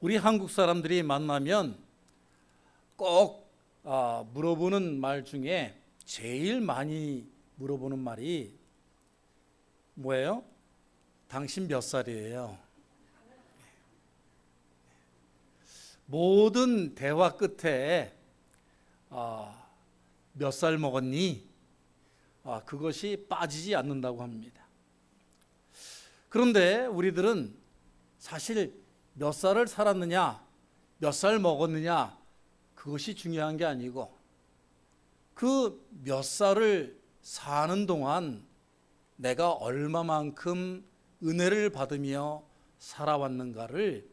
우리 한국 사람들이 만나면 꼭 물어보는 말 중에 제일 많이 물어보는 말이 뭐예요? 당신 몇 살이에요? 모든 대화 끝에 몇 살 먹었니? 그것이 빠지지 않는다고 합니다. 그런데 우리들은 사실 몇 살을 살았느냐, 몇 살 먹었느냐, 그것이 중요한 게 아니고 그 몇 살을 사는 동안 내가 얼마만큼 은혜를 받으며 살아왔는가를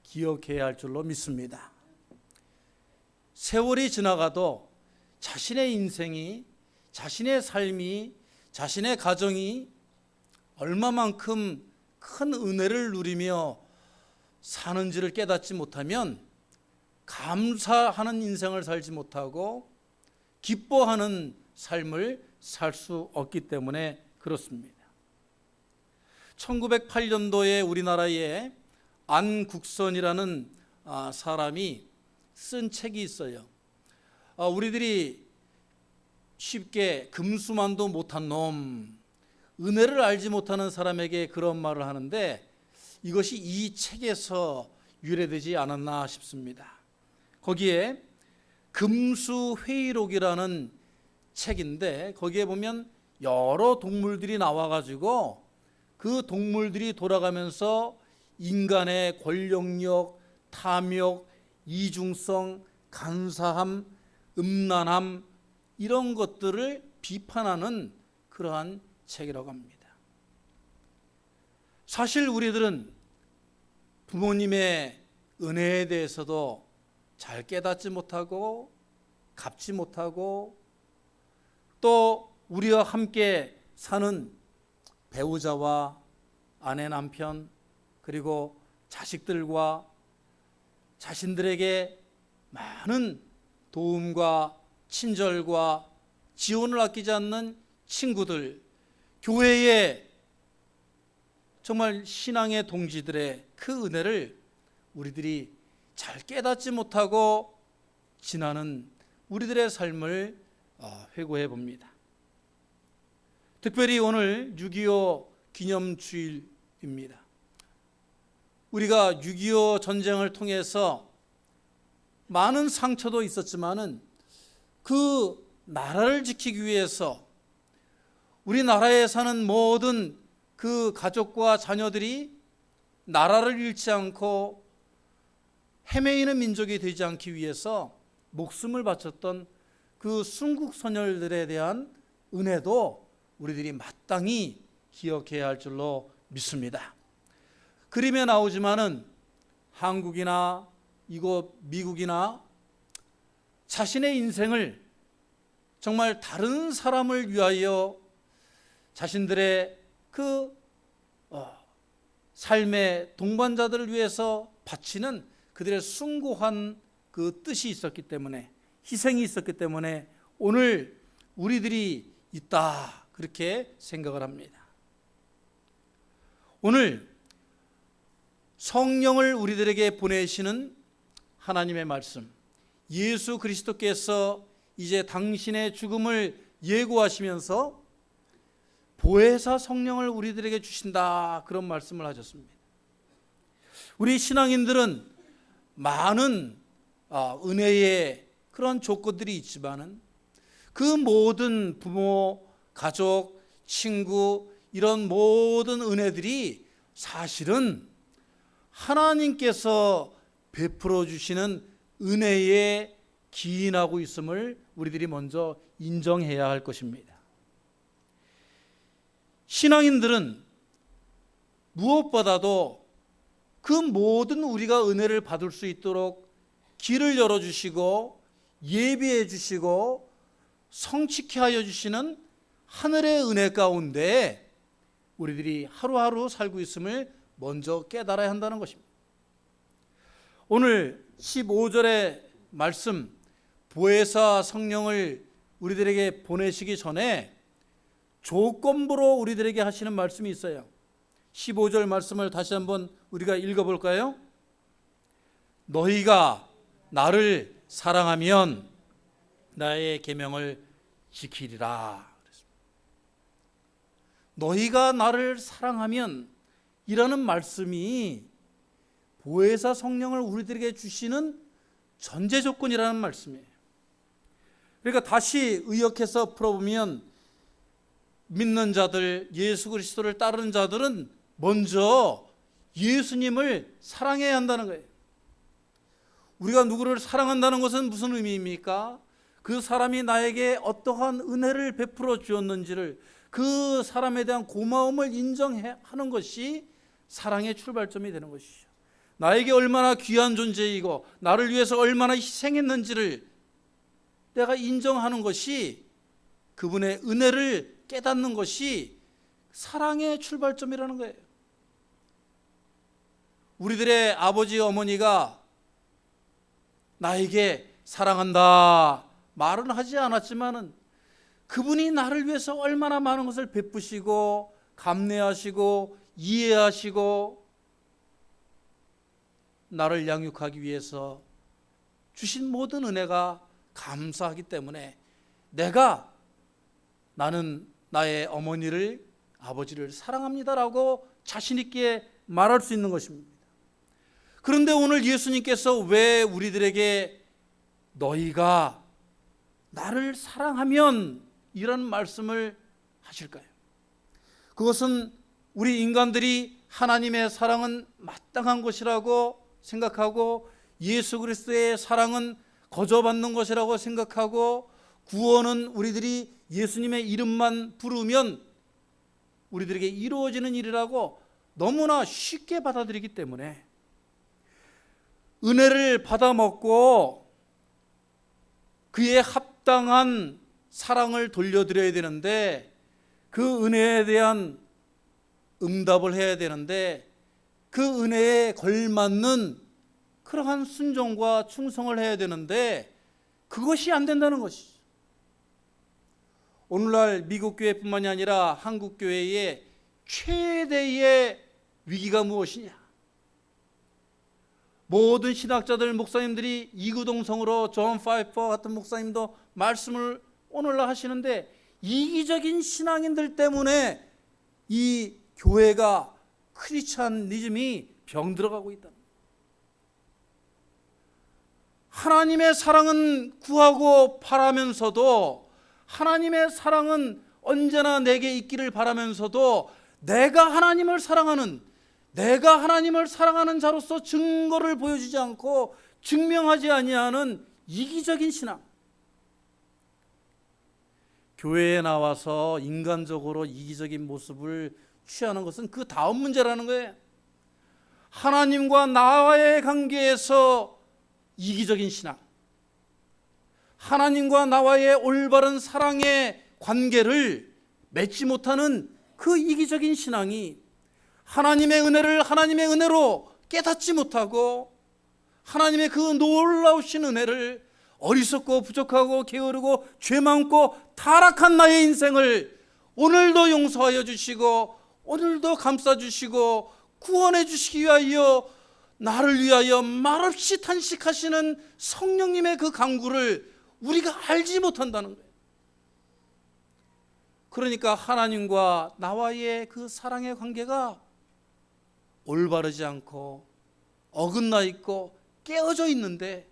기억해야 할 줄로 믿습니다. 세월이 지나가도 자신의 인생이, 자신의 삶이, 자신의 가정이 얼마만큼 큰 은혜를 누리며 사는지를 깨닫지 못하면 감사하는 인생을 살지 못하고 기뻐하는 삶을 살 수 없기 때문에 그렇습니다. 1908년도에 우리나라에 안국선이라는 사람이 쓴 책이 있어요. 우리들이 쉽게 금수만도 못한 놈, 은혜를 알지 못하는 사람에게 그런 말을 하는데 이것이 이 책에서 유래되지 않았나 싶습니다. 거기에 금수회의록이라는 책인데 거기에 보면 여러 동물들이 나와가지고 그 동물들이 돌아가면서 인간의 권력력, 탐욕, 이중성, 간사함, 음란함 이런 것들을 비판하는 그러한 책이라고 합니다. 사실 우리들은 부모님의 은혜에 대해서도 잘 깨닫지 못하고 갚지 못하고 또 우리와 함께 사는 배우자와 아내, 남편 그리고 자식들과 자신들에게 많은 도움과 친절과 지원을 아끼지 않는 친구들, 교회의 정말 신앙의 동지들의 그 은혜를 우리들이 잘 깨닫지 못하고 지나는 우리들의 삶을 회고해 봅니다. 특별히 오늘 6.25 기념주일입니다. 우리가 6.25 전쟁을 통해서 많은 상처도 있었지만은 그 나라를 지키기 위해서 우리나라에 사는 모든 그 가족과 자녀들이 나라를 잃지 않고 헤매이는 민족이 되지 않기 위해서 목숨을 바쳤던 그 순국선열들에 대한 은혜도 우리들이 마땅히 기억해야 할 줄로 믿습니다. 그림에 나오지만은 한국이나 이곳 미국이나 자신의 인생을 정말 다른 사람을 위하여 자신들의 그 삶의 동반자들을 위해서 바치는 그들의 숭고한 그 뜻이 있었기 때문에 희생이 있었기 때문에 오늘 우리들이 있다 그렇게 생각을 합니다. 오늘 성령을 우리들에게 보내시는 하나님의 말씀, 예수 그리스도께서 이제 당신의 죽음을 예고하시면서 보혜사 성령을 우리들에게 주신다 그런 말씀을 하셨습니다. 우리 신앙인들은 많은 은혜의 그런 조건들이 있지만은 그 모든 부모, 가족, 친구 이런 모든 은혜들이 사실은 하나님께서 베풀어 주시는 은혜에 기인하고 있음을 우리들이 먼저 인정해야 할 것입니다. 신앙인들은 무엇보다도 그 모든 우리가 은혜를 받을 수 있도록 길을 열어주시고 예비해 주시고 성취케 하여 주시는 하늘의 은혜 가운데 우리들이 하루하루 살고 있음을 먼저 깨달아야 한다는 것입니다. 오늘 15절의 말씀, 보혜사 성령을 우리들에게 보내시기 전에 조건부로 우리들에게 하시는 말씀이 있어요. 15절 말씀을 다시 한번 우리가 읽어볼까요? 너희가 나를 사랑하면 나의 계명을 지키리라. 너희가 나를 사랑하면 이라는 말씀이 보혜사 성령을 우리들에게 주시는 전제 조건이라는 말씀이에요. 그러니까 다시 의역해서 풀어보면 믿는 자들, 예수 그리스도를 따르는 자들은 먼저 예수님을 사랑해야 한다는 거예요. 우리가 누구를 사랑한다는 것은 무슨 의미입니까? 그 사람이 나에게 어떠한 은혜를 베풀어 주었는지를, 그 사람에 대한 고마움을 인정하는 것이 사랑의 출발점이 되는 것이죠. 나에게 얼마나 귀한 존재이고 나를 위해서 얼마나 희생했는지를 내가 인정하는 것이, 그분의 은혜를 깨닫는 것이 사랑의 출발점이라는 거예요. 우리들의 아버지 어머니가 나에게 사랑한다 말은 하지 않았지만은 그분이 나를 위해서 얼마나 많은 것을 베푸시고 감내하시고 이해하시고 나를 양육하기 위해서 주신 모든 은혜가 감사하기 때문에 나는 나의 어머니를, 아버지를 사랑합니다라고 자신 있게 말할 수 있는 것입니다. 그런데 오늘 예수님께서 왜 우리들에게 너희가 나를 사랑하면 이런 말씀을 하실까요? 그것은 우리 인간들이 하나님의 사랑은 마땅한 것이라고 생각하고 예수 그리스도의 사랑은 거저받는 것이라고 생각하고 구원은 우리들이 예수님의 이름만 부르면 우리들에게 이루어지는 일이라고 너무나 쉽게 받아들이기 때문에 은혜를 받아먹고 그에 합당한 사랑을 돌려드려야 되는데, 그 은혜에 대한 응답을 해야 되는데, 그 은혜에 걸맞는 그러한 순종과 충성을 해야 되는데 그것이 안 된다는 것이죠. 오늘날 미국 교회뿐만이 아니라 한국 교회의 최대의 위기가 무엇이냐? 모든 신학자들, 목사님들이 이구동성으로 존 파이퍼 같은 목사님도 말씀을 오늘날 하시는데, 이기적인 신앙인들 때문에 이 교회가, 크리스찬리즘이 병들어가고 있다. 하나님의 사랑은 구하고 바라면서도, 하나님의 사랑은 언제나 내게 있기를 바라면서도 내가 하나님을 사랑하는 자로서 증거를 보여주지 않고 증명하지 아니하는 이기적인 신앙. 교회에 나와서 인간적으로 이기적인 모습을 취하는 것은 그 다음 문제라는 거예요. 하나님과 나와의 관계에서 이기적인 신앙, 하나님과 나와의 올바른 사랑의 관계를 맺지 못하는 그 이기적인 신앙이 하나님의 은혜를 하나님의 은혜로 깨닫지 못하고 하나님의 그 놀라우신 은혜를 어리석고 부족하고 게으르고 죄 많고 타락한 나의 인생을 오늘도 용서하여 주시고 오늘도 감싸 주시고 구원해 주시기 위하여 나를 위하여 말없이 탄식하시는 성령님의 그 간구를 우리가 알지 못한다는 거예요. 그러니까 하나님과 나와의 그 사랑의 관계가 올바르지 않고 어긋나 있고 깨어져 있는데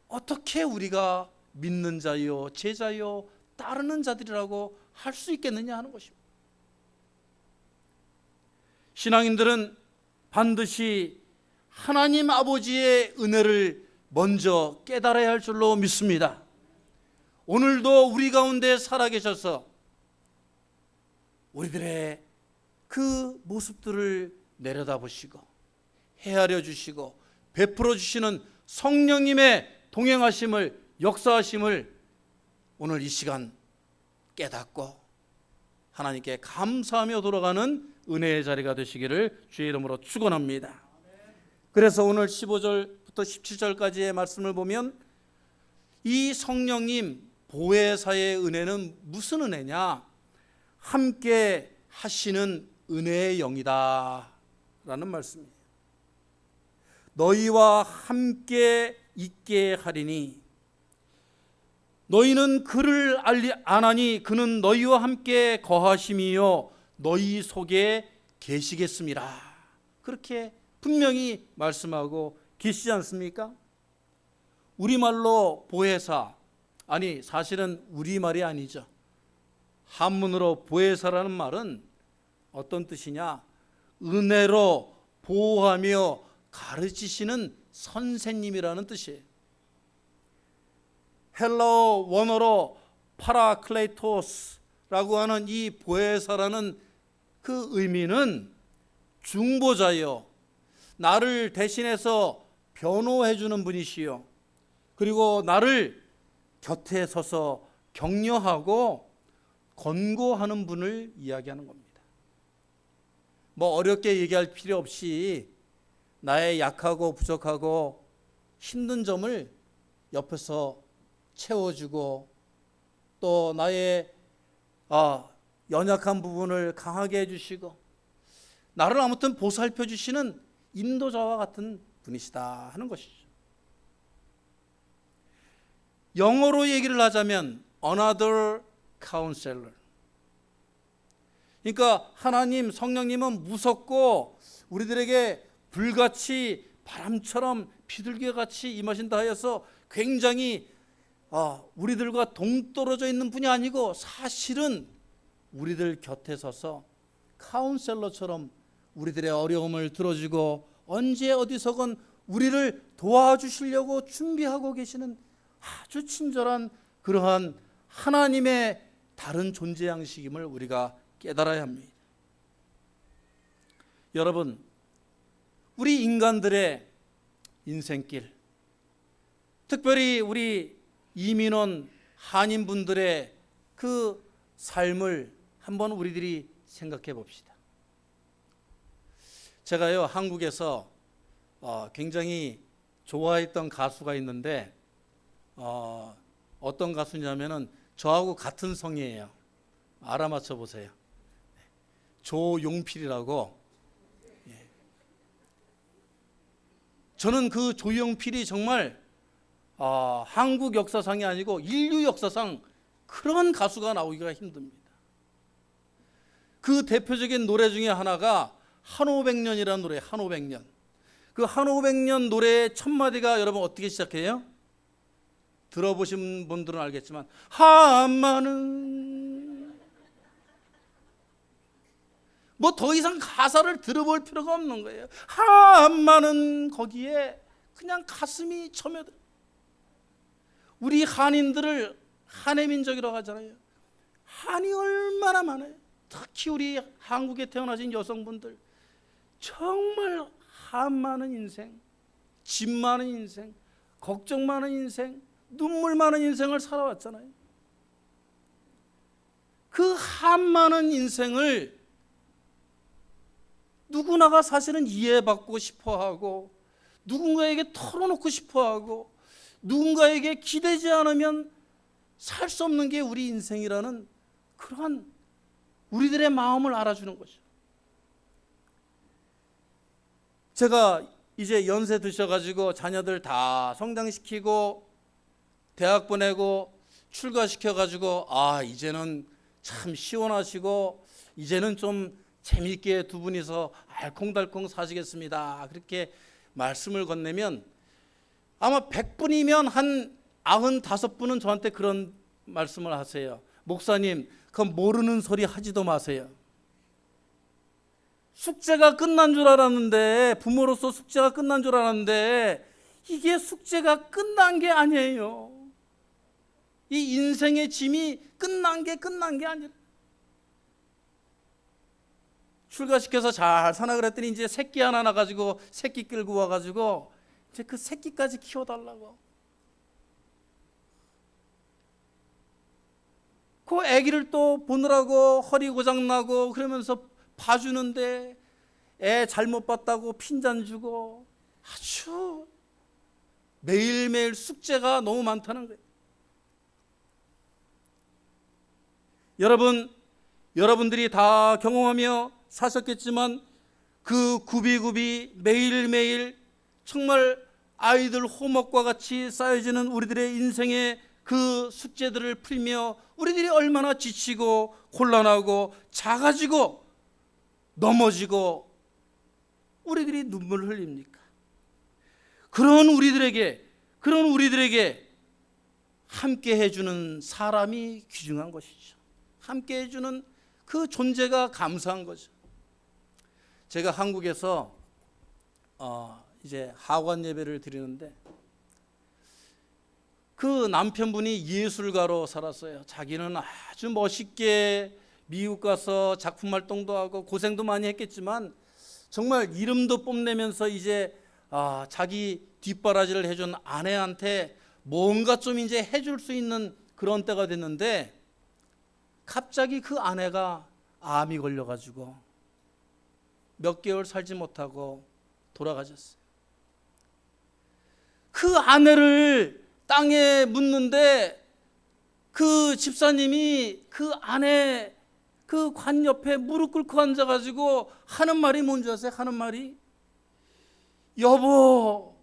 어떻게 우리가 믿는 자요, 제자요, 따르는 자들이라고 할 수 있겠느냐 하는 것입니다. 신앙인들은 반드시 하나님 아버지의 은혜를 먼저 깨달아야 할 줄로 믿습니다. 오늘도 우리 가운데 살아계셔서 우리들의 그 모습들을 내려다보시고 헤아려 주시고 베풀어 주시는 성령님의 동행하심을, 역사하심을 오늘 이 시간 깨닫고 하나님께 감사하며 돌아가는 은혜의 자리가 되시기를 주의 이름으로 축원합니다. 그래서 오늘 15절부터 17절까지의 말씀을 보면 이 성령님 보혜사의 은혜는 무슨 은혜냐? 함께 하시는 은혜의 영이다 라는 말씀이에요. 너희와 함께 있게 하리니 너희는 그를 아나니 그는 너희와 함께 거하심이요 너희 속에 계시겠습니다. 그렇게 분명히 말씀하고 계시지 않습니까? 우리말로 보혜사, 아니 사실은 우리말이 아니죠. 한문으로 보혜사라는 말은 어떤 뜻이냐? 은혜로 보호하며 가르치시는 선생님이라는 뜻이에요. 헬라어 원어로 파라클레이토스라고 하는 이 보혜사라는 그 의미는 중보자요, 나를 대신해서 변호해 주는 분이시요, 그리고 나를 곁에 서서 격려하고 권고하는 분을 이야기하는 겁니다. 뭐 어렵게 얘기할 필요 없이 나의 약하고 부족하고 힘든 점을 옆에서 채워주고 또 나의 연약한 부분을 강하게 해주시고 나를 아무튼 보살펴 주시는 인도자와 같은 분이시다 하는 것이죠. 영어로 얘기를 하자면 another counselor. 그러니까 하나님, 성령님은 무섭고 우리들에게 불같이 바람처럼 비둘기같이 임하신다 하여서 굉장히 우리들과 동떨어져 있는 분이 아니고 사실은 우리들 곁에 서서 카운셀러처럼 우리들의 어려움을 들어주고 언제 어디서건 우리를 도와주시려고 준비하고 계시는 아주 친절한 그러한 하나님의 다른 존재 양식임을 우리가 깨달아야 합니다. 여러분, 우리 인간들의 인생길, 특별히 우리 이민원 한인분들의 그 삶을 한번 우리들이 생각해 봅시다. 제가요, 한국에서 굉장히 좋아했던 가수가 있는데 어떤 가수냐면은 저하고 같은 성이에요. 알아맞혀 보세요. 조용필이라고. 저는 그 조용필이 정말 한국 역사상이 아니고 인류 역사상 그런 가수가 나오기가 힘듭니다. 그 대표적인 노래 중에 하나가 한500년이라는 노래, 한500년. 그 한500년 노래의 첫 마디가 여러분 어떻게 시작해요? 들어보신 분들은 알겠지만 한마는, 뭐 더 이상 가사를 들어볼 필요가 없는 거예요. 한마는 거기에 그냥 가슴이 처며들어. 우리 한인들을 한해민족이라고 하잖아요. 한이 얼마나 많아요. 특히 우리 한국에 태어나신 여성분들 정말 한 많은 인생, 짐 많은 인생, 걱정 많은 인생, 눈물 많은 인생을 살아왔잖아요. 그 한 많은 인생을 누구나가 사실은 이해받고 싶어하고 누군가에게 털어놓고 싶어하고 누군가에게 기대지 않으면 살 수 없는 게 우리 인생이라는 그러한 우리들의 마음을 알아주는 거죠. 제가 이제 연세 드셔가지고 자녀들 다 성장시키고 대학 보내고 출가시켜가지고 이제는 참 시원하시고 이제는 좀 재미있게 두 분이서 알콩달콩 사시겠습니다. 그렇게 말씀을 건네면 아마 100분이면 한 95분은 저한테 그런 말씀을 하세요. 목사님, 그건 모르는 소리 하지도 마세요. 숙제가 끝난 줄 알았는데, 부모로서 숙제가 끝난 줄 알았는데 이게 숙제가 끝난 게 아니에요. 이 인생의 짐이 끝난 게 아니라 출가시켜서 잘 사나 그랬더니 이제 새끼 하나 나가지고 새끼 끌고 와가지고 이제 그 새끼까지 키워달라고. 그 아기를 또 보느라고 허리 고장나고 그러면서 봐주는데 애 잘못 봤다고 핀잔 주고 아주 매일매일 숙제가 너무 많다는 거예요. 여러분들이 다 경험하며 사셨겠지만 그 굽이굽이 매일매일 정말 아이들 홈워크와 같이 쌓여지는 우리들의 인생의 그 숙제들을 풀며 우리들이 얼마나 지치고 곤란하고 작아지고 넘어지고 우리들이 눈물을 흘립니까? 그런 우리들에게 함께 해주는 사람이 귀중한 것이죠. 함께 해주는 그 존재가 감사한 거죠. 제가 한국에서 이제 하관 예배를 드리는데 그 남편분이 예술가로 살았어요. 자기는 아주 멋있게 미국 가서 작품 활동도 하고 고생도 많이 했겠지만 정말 이름도 뽐내면서 이제 자기 뒷바라지를 해준 아내한테 뭔가 좀 이제 해줄 수 있는 그런 때가 됐는데 갑자기 그 아내가 암이 걸려가지고 몇 개월 살지 못하고 돌아가셨어요. 그 아내를 땅에 묻는데 그 집사님이 그 아내 그 관 옆에 무릎 꿇고 앉아가지고 하는 말이 뭔지 아세요? 하는 말이 여보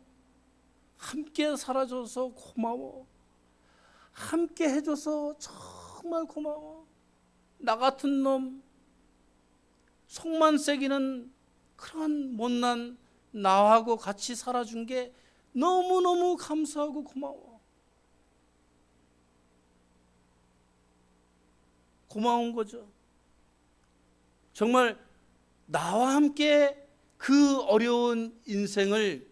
함께 살아줘서 고마워. 함께 해줘서 정말 고마워. 나 같은 놈 속만 새기는 그런 못난 나하고 같이 살아준 게 너무너무 감사하고 고마워. 고마운 거죠. 정말 나와 함께 그 어려운 인생을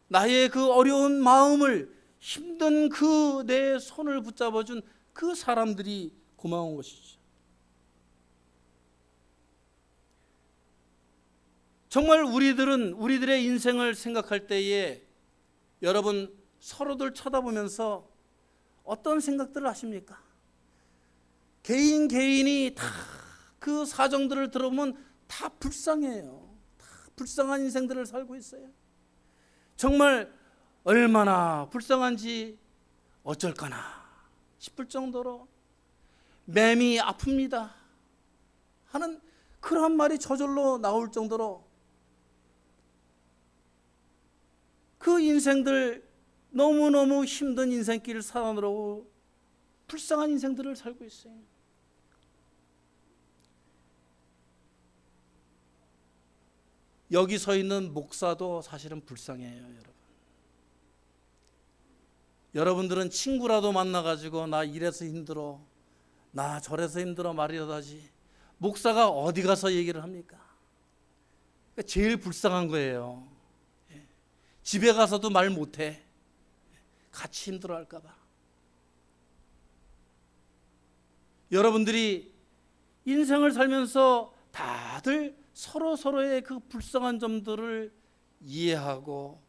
나의 그 어려운 마음을 힘든 그 내 손을 붙잡아준 그 사람들이 고마운 것이죠. 정말 우리들의 인생을 생각할 때에 여러분 서로들 쳐다보면서 어떤 생각들을 하십니까? 개인이 다 그 사정들을 들어보면 다 불쌍해요. 다 불쌍한 인생들을 살고 있어요. 정말 얼마나 불쌍한지 어쩔까나 싶을 정도로 맴이 아픕니다 하는 그러한 말이 저절로 나올 정도로 그 인생들 너무너무 힘든 인생길을 살아내려고 불쌍한 인생들을 살고 있어요. 여기 서 있는 목사도 사실은 불쌍해요, 여러분. 여러분들은 친구라도 만나가지고 나 이래서 힘들어, 나 저래서 힘들어 말이라도 하지. 목사가 어디 가서 얘기를 합니까? 그러니까 제일 불쌍한 거예요. 집에 가서도 말 못해. 같이 힘들어 할까 봐. 여러분들이 인생을 살면서 다들 서로의 그 불쌍한 점들을 이해하고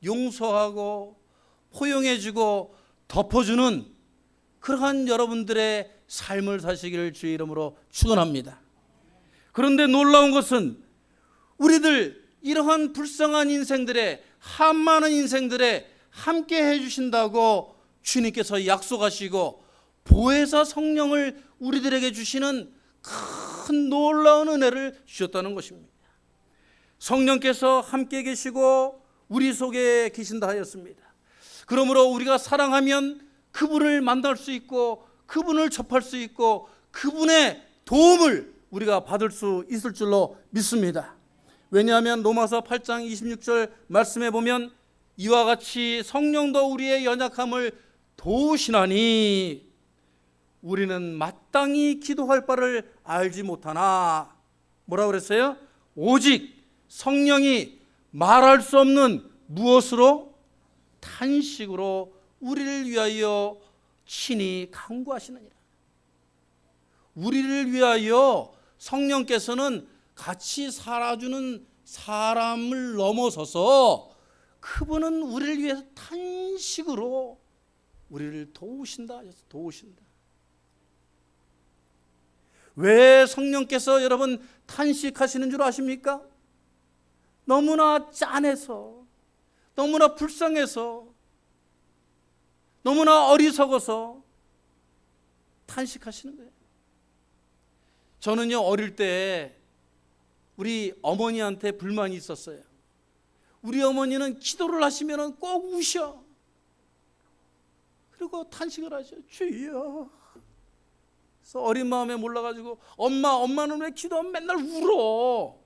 용서하고 포용해주고 덮어주는 그러한 여러분들의 삶을 사시기를 주의 이름으로 축원합니다. 그런데 놀라운 것은 우리들 이러한 불쌍한 인생들의 한많은 인생들의 함께 해주신다고 주님께서 약속하시고 보혜사 성령을 우리들에게 주시는 큰 놀라운 은혜를 주셨다는 것입니다. 성령께서 함께 계시고 우리 속에 계신다 하였습니다. 그러므로 우리가 사랑하면 그분을 만날 수 있고 그분을 접할 수 있고 그분의 도움을 우리가 받을 수 있을 줄로 믿습니다. 왜냐하면 로마서 8장 26절 말씀에 보면 이와 같이 성령도 우리의 연약함을 도우시나니 우리는 마땅히 기도할 바를 알지 못하나 뭐라고 그랬어요? 오직 성령이 말할 수 없는 무엇으로? 탄식으로 우리를 위하여 친히 간구하시느니라. 우리를 위하여 성령께서는 같이 살아주는 사람을 넘어서서 그분은 우리를 위해서 탄식으로 우리를 도우신다. 도우신다. 왜 성령께서 여러분 탄식하시는 줄 아십니까? 너무나 짠해서, 너무나 불쌍해서, 너무나 어리석어서 탄식하시는 거예요. 저는요 어릴 때 우리 어머니한테 불만이 있었어요. 우리 어머니는 기도를 하시면 꼭 우셔. 그리고 탄식을 하셔. 주여. 그래서 어린 마음에 몰라가지고 엄마는 왜 기도하면 맨날 울어.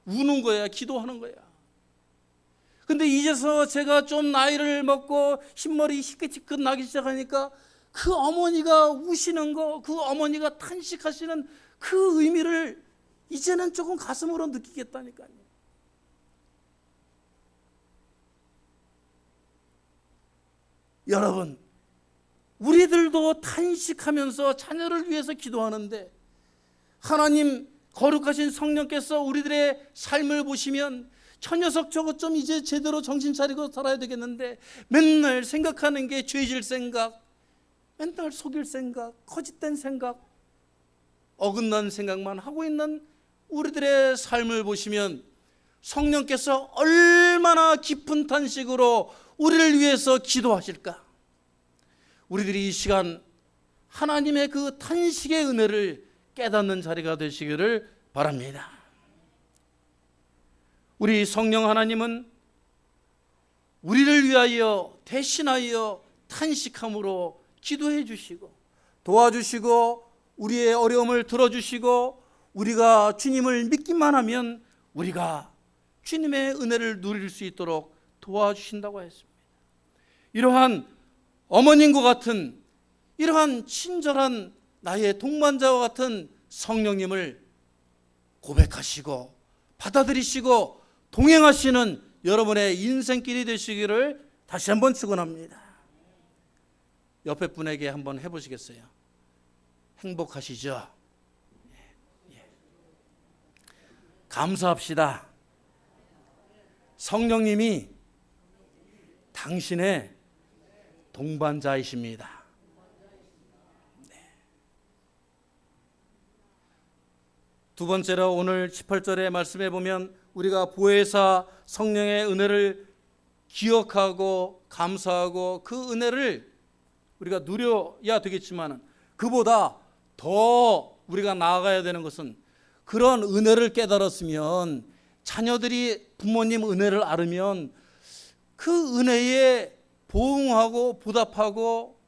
우는 거야, 기도하는 거야. 근데 이제서 제가 좀 나이를 먹고 흰머리 희끗희끗 나기 시작하니까 그 어머니가 우시는 거, 그 어머니가 탄식하시는 그 의미를 이제는 조금 가슴으로 느끼겠다니까요. 여러분, 우리들도 탄식하면서 자녀를 위해서 기도하는데 하나님 거룩하신 성령께서 우리들의 삶을 보시면 저 녀석 저것 좀 이제 제대로 정신 차리고 살아야 되겠는데 맨날 생각하는 게 죄질 생각, 맨날 속일 생각, 거짓된 생각, 어긋난 생각만 하고 있는 우리들의 삶을 보시면 성령께서 얼마나 깊은 탄식으로 우리를 위해서 기도하실까? 우리들이 이 시간 하나님의 그 탄식의 은혜를 깨닫는 자리가 되시기를 바랍니다. 우리 성령 하나님은 우리를 위하여 대신하여 탄식함으로 기도해 주시고 도와주시고 우리의 어려움을 들어주시고 우리가 주님을 믿기만 하면 우리가 주님의 은혜를 누릴 수 있도록 도와주신다고 했습니다. 이러한 어머님과 같은 이러한 친절한 나의 동반자와 같은 성령님을 고백하시고 받아들이시고 동행하시는 여러분의 인생길이 되시기를 다시 한번 축원합니다. 옆에 분에게 한번 해보시겠어요? 행복하시죠? 감사합시다. 성령님이 당신의 동반자이십니다. 두 번째로 오늘 18절의 말씀에 보면 우리가 보혜사 성령의 은혜를 기억하고 감사하고 그 은혜를 우리가 누려야 되겠지만 그보다 더 우리가 나아가야 되는 것은 그런 은혜를 깨달았으면 자녀들이 부모님 은혜를 알으면 그 은혜에 보응하고 보답하고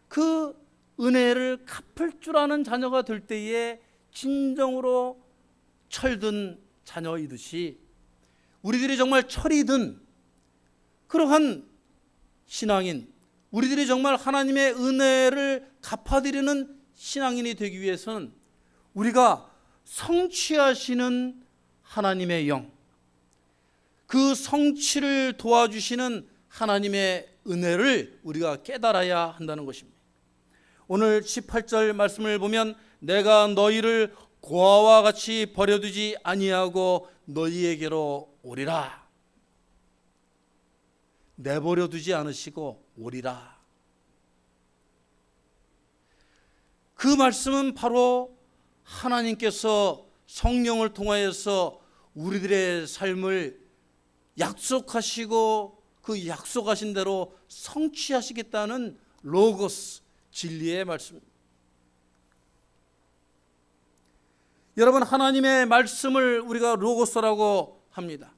그 은혜를 갚을 줄 아는 자녀가 될 때에 진정으로 철든 자녀이듯이 우리들이 정말 철이 든 그러한 신앙인, 우리들이 정말 하나님의 은혜를 갚아드리는 신앙인이 되기 위해서는 우리가 성취하시는 하나님의 영, 그 성취를 도와주시는 하나님의 은혜를 우리가 깨달아야 한다는 것입니다. 오늘 18절 말씀을 보면 내가 너희를 고아와 같이 버려두지 아니하고 너희에게로 오리라. 내버려두지 않으시고 오리라. 그 말씀은 바로 하나님께서 성령을 통하여서 우리들의 삶을 약속하시고 그 약속하신 대로 성취하시겠다는 로고스, 진리의 말씀입니다. 여러분, 하나님의 말씀을 우리가 로고스라고 합니다.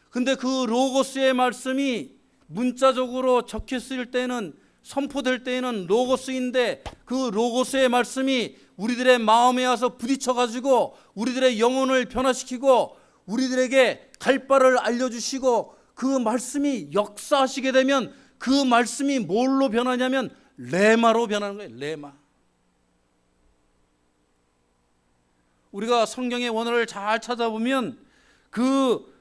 근데 그 로고스의 말씀이 문자적으로 적혔을 때는, 선포될 때에는 로고스인데 그 로고스의 말씀이 우리들의 마음에 와서 부딪혀가지고 우리들의 영혼을 변화시키고 우리들에게 갈 바를 알려주시고 그 말씀이 역사하시게 되면 그 말씀이 뭘로 변하냐면 레마로 변하는 거예요. 레마. 우리가 성경의 원어를 잘 찾아보면 그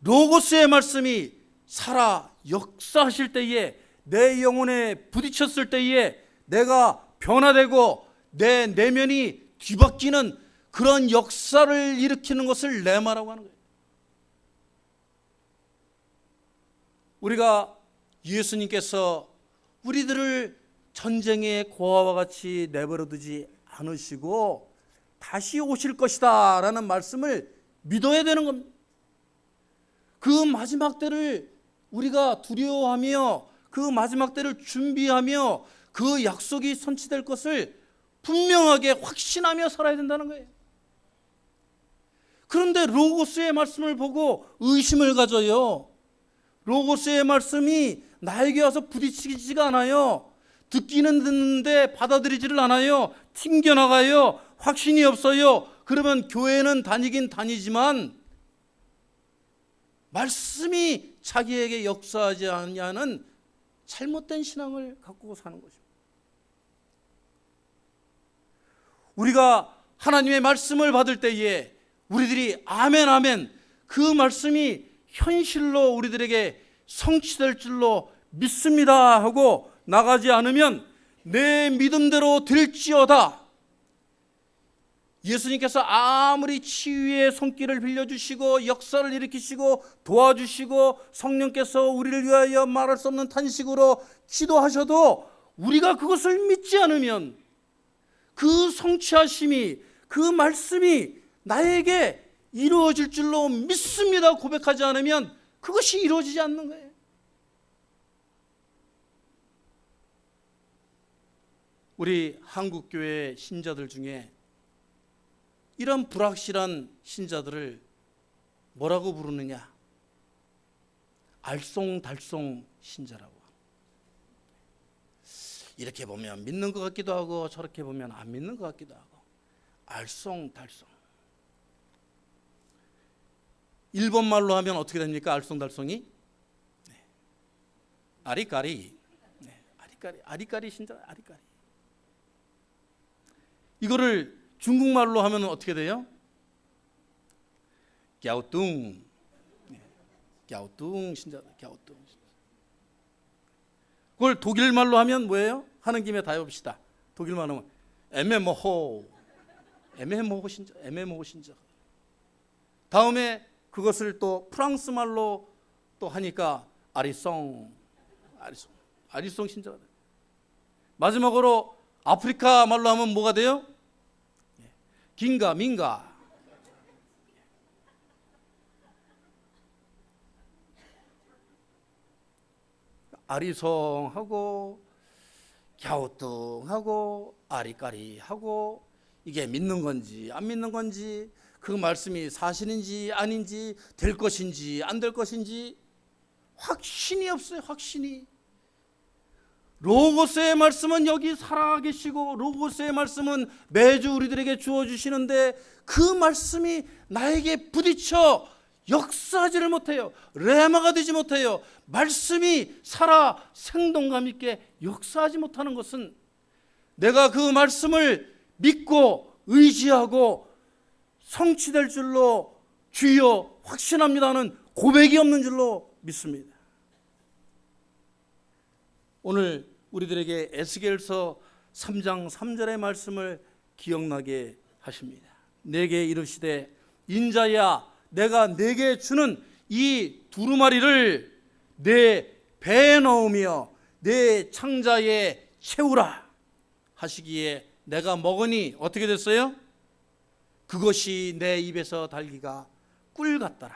로고스의 말씀이 살아 역사하실 때에 내 영혼에 부딪혔을 때에 내가 변화되고 내 내면이 뒤바뀌는 그런 역사를 일으키는 것을 레마라고 하는 거예요. 우리가 예수님께서 우리들을 전쟁의 고아와 같이 내버려두지 않으시고 다시 오실 것이다 라는 말씀을 믿어야 되는 겁니다. 그 마지막 때를 우리가 두려워하며 그 마지막 때를 준비하며 그 약속이 성취될 것을 분명하게 확신하며 살아야 된다는 거예요. 그런데 로고스의 말씀을 보고 의심을 가져요. 로고스의 말씀이 나에게 와서 부딪히지가 않아요. 듣기는 듣는데 받아들이지를 않아요. 튕겨나가요. 확신이 없어요. 그러면 교회는 다니긴 다니지만 말씀이 자기에게 역사하지 않냐는 잘못된 신앙을 갖고 사는 것입니다. 우리가 하나님의 말씀을 받을 때에 우리들이 아멘 아멘 그 말씀이 현실로 우리들에게 성취될 줄로 믿습니다 하고 나가지 않으면 내 믿음대로 될지어다. 예수님께서 아무리 치유의 손길을 빌려주시고 역사를 일으키시고 도와주시고 성령께서 우리를 위하여 말할 수 없는 탄식으로 기도하셔도 우리가 그것을 믿지 않으면 그 성취하심이 그 말씀이 나에게 이루어질 줄로 믿습니다 고백하지 않으면 그것이 이루어지지 않는 거예요. 우리 한국교회 신자들 중에 이런 불확실한 신자들을 뭐라고 부르느냐? 알쏭달쏭 신자라고. 이렇게 보면 믿는 것 같기도 하고 저렇게 보면 안 믿는 것 같기도 하고 알쏭달쏭. 일본 말로 하면 어떻게 됩니까? 알쏭달쏭이? 네. 아리까리. 네. 아리까리 신자, 아리까리. 이거를 중국말로 하면 어떻게 돼요? 갸오뚱. 네. 갸오뚱 신자, 갸오뚱. 그걸 독일말로 하면 뭐예요? 하는 김에 다 해봅시다. 독일말로 하면 에메모호. 에메모호 신자, 에메모호 신자. 다음에 그것을 또 프랑스 말로 또 하니까 아리송 신자가 돼요. 마지막으로 아프리카 말로 하면 뭐가 돼요? 긴가 민가. 아리송하고 갸우뚱하고 아리까리하고 이게 믿는 건지 안 믿는 건지 그 말씀이 사실인지 아닌지 될 것인지 안 될 것인지 확신이 없어요. 확신이. 로고스의 말씀은 여기 살아계시고 로고스의 말씀은 매주 우리들에게 주어주시는데 그 말씀이 나에게 부딪혀 역사하지를 못해요. 레마가 되지 못해요. 말씀이 살아 생동감 있게 역사하지 못하는 것은 내가 그 말씀을 믿고 의지하고 성취될 줄로 주여 확신합니다는 고백이 없는 줄로 믿습니다. 오늘 우리들에게 에스겔서 3장 3절의 말씀을 기억나게 하십니다. 내게 이르시되 인자야 내가 내게 주는 이 두루마리를 내 배에 넣으며 내 창자에 채우라 하시기에 내가 먹으니 어떻게 됐어요? 그것이 내 입에서 달기가 꿀 같더라.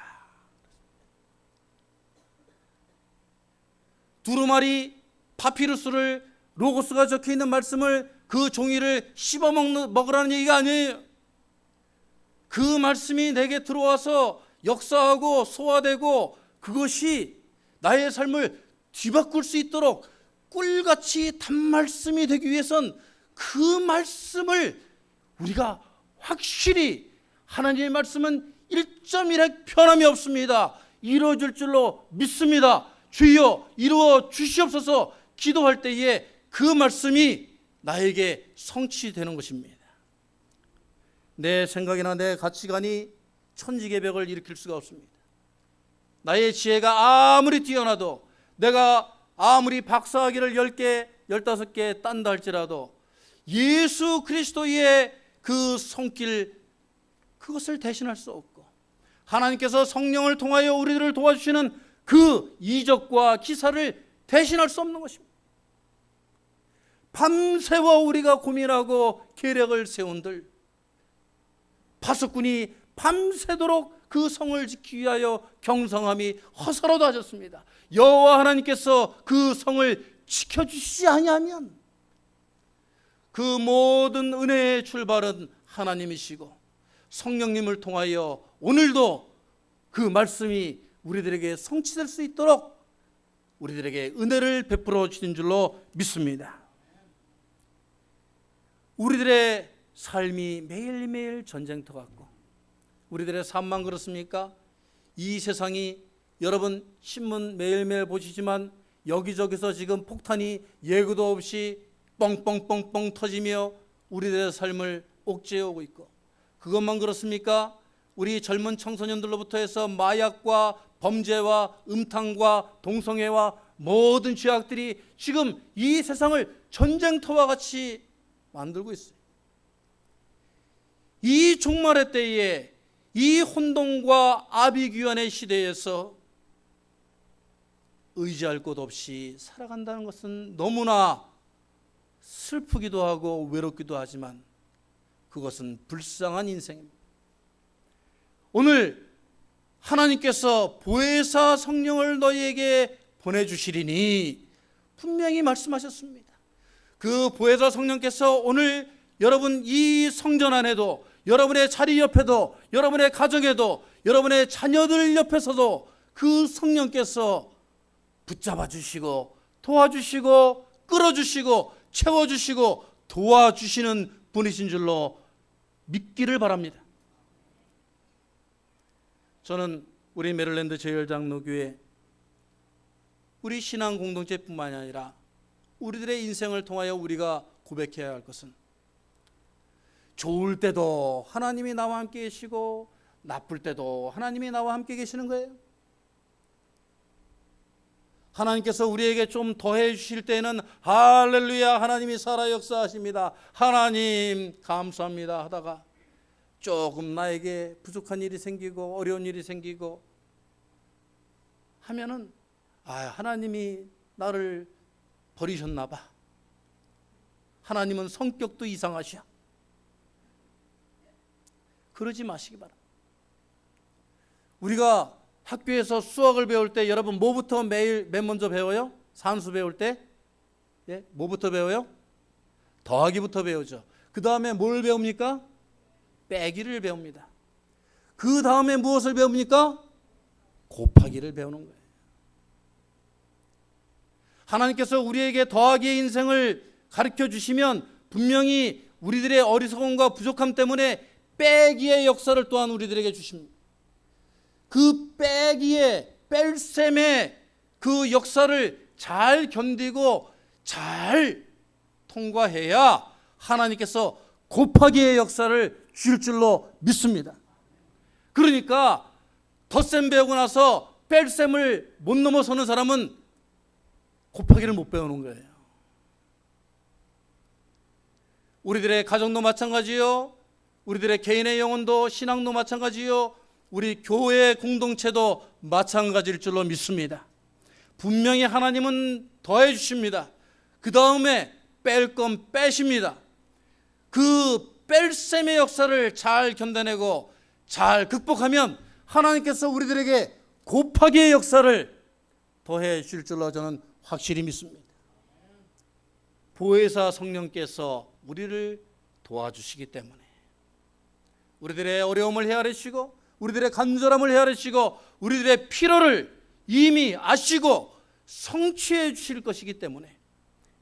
두루마리 파피루스를 로고스가 적혀있는 말씀을 그 종이를 씹어 먹으라는 얘기가 아니에요. 그 말씀이 내게 들어와서 역사하고 소화되고 그것이 나의 삶을 뒤바꿀 수 있도록 꿀같이 단말씀이 되기 위해선 그 말씀을 우리가 확실히 하나님의 말씀은 1.1핵 변함이 없습니다. 이루어질 줄로 믿습니다. 주여 이루어 주시옵소서 기도할 때에 그 말씀이 나에게 성취되는 것입니다. 내 생각이나 내 가치관이 천지개벽을 일으킬 수가 없습니다. 나의 지혜가 아무리 뛰어나도 내가 아무리 박사학위를 10개, 15개 딴다 할지라도 예수 그리스도의 그 손길 그것을 대신할 수 없고 하나님께서 성령을 통하여 우리들을 도와주시는 그 이적과 기사를 대신할 수 없는 것입니다. 밤새워 우리가 고민하고 계략을 세운들 파수꾼이 밤새도록 그 성을 지키기 위하여 경성함이 허사로도 하셨습니다. 여호와 하나님께서 그 성을 지켜주시지 아니하면 그 모든 은혜의 출발은 하나님이시고 성령님을 통하여 오늘도 그 말씀이 우리들에게 성취될 수 있도록 우리들에게 은혜를 베풀어 주신 줄로 믿습니다. 우리들의 삶이 매일매일 전쟁터 같고 우리들의 삶만 그렇습니까? 이 세상이 여러분 신문 매일매일 보시지만 여기저기서 지금 폭탄이 예고도 없이 뻥뻥뻥뻥 터지며 우리들의 삶을 옥죄어오고 있고, 그것만 그렇습니까? 우리 젊은 청소년들로부터 해서 마약과 범죄와 음탕과 동성애와 모든 죄악들이 지금 이 세상을 전쟁터와 같이 만들고 있어요. 이 종말의 때에 이 혼돈과 아비규환의 시대에서 의지할 곳 없이 살아간다는 것은 너무나 슬프기도 하고 외롭기도 하지만 그것은 불쌍한 인생입니다. 오늘 하나님께서 보혜사 성령을 너희에게 보내주시리니 분명히 말씀하셨습니다. 그 보혜사 성령께서 오늘 여러분 이 성전 안에도, 여러분의 자리 옆에도, 여러분의 가정에도, 여러분의 자녀들 옆에서도 그 성령께서 붙잡아 주시고 도와주시고 끌어주시고 채워주시고 도와주시는 분이신 줄로 믿기를 바랍니다. 저는 우리 메릴랜드 제일장로교회 우리 신앙 공동체뿐만 아니라 우리들의 인생을 통하여 우리가 고백해야 할 것은, 좋을 때도 하나님이 나와 함께 계시고 나쁠 때도 하나님이 나와 함께 계시는 거예요. 하나님께서 우리에게 좀 더해 주실 때는 할렐루야 하나님이 살아 역사하십니다, 하나님 감사합니다 하다가 조금 나에게 부족한 일이 생기고 어려운 일이 생기고 하면은 하나님이 나를 버리셨나 봐, 하나님은 성격도 이상하셔, 그러지 마시기 바랍니다. 우리가 학교에서 수학을 배울 때 여러분 뭐부터 맨 먼저 배워요? 산수 배울 때 뭐부터 배워요? 더하기부터 배우죠. 그 다음에 뭘 배웁니까? 빼기를 배웁니다. 그 다음에 무엇을 배웁니까? 곱하기를 배우는 거예요. 하나님께서 우리에게 더하기의 인생을 가르쳐 주시면 분명히 우리들의 어리석음과 부족함 때문에 빼기의 역사를 또한 우리들에게 주십니다. 그 빼기의 뺄셈의 그 역사를 잘 견디고 잘 통과해야 하나님께서 곱하기의 역사를 주실 줄로 믿습니다. 그러니까 덧셈 배우고 나서 뺄셈을 못 넘어서는 사람은 곱하기를 못 배우는 거예요. 우리들의 가정도 마찬가지요, 우리들의 개인의 영혼도 신앙도 마찬가지요, 우리 교회 공동체도 마찬가지일 줄로 믿습니다. 분명히 하나님은 더해 주십니다. 그 다음에 뺄 건 빼십니다. 그 뺄셈의 역사를 잘 견뎌내고 잘 극복하면 하나님께서 우리들에게 곱하기의 역사를 더해 주실 줄로 저는 확실히 믿습니다. 보혜사 성령께서 우리를 도와주시기 때문에 우리들의 어려움을 헤아리시고 우리들의 간절함을 헤아리시고 우리들의 필요를 이미 아시고 성취해 주실 것이기 때문에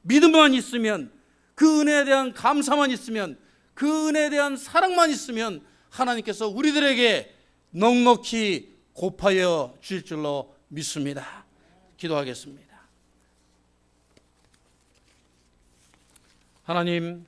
믿음만 있으면, 그 은혜에 대한 감사만 있으면, 그 은혜에 대한 사랑만 있으면 하나님께서 우리들에게 넉넉히 곱하여 주실 줄로 믿습니다. 기도하겠습니다. 하나님,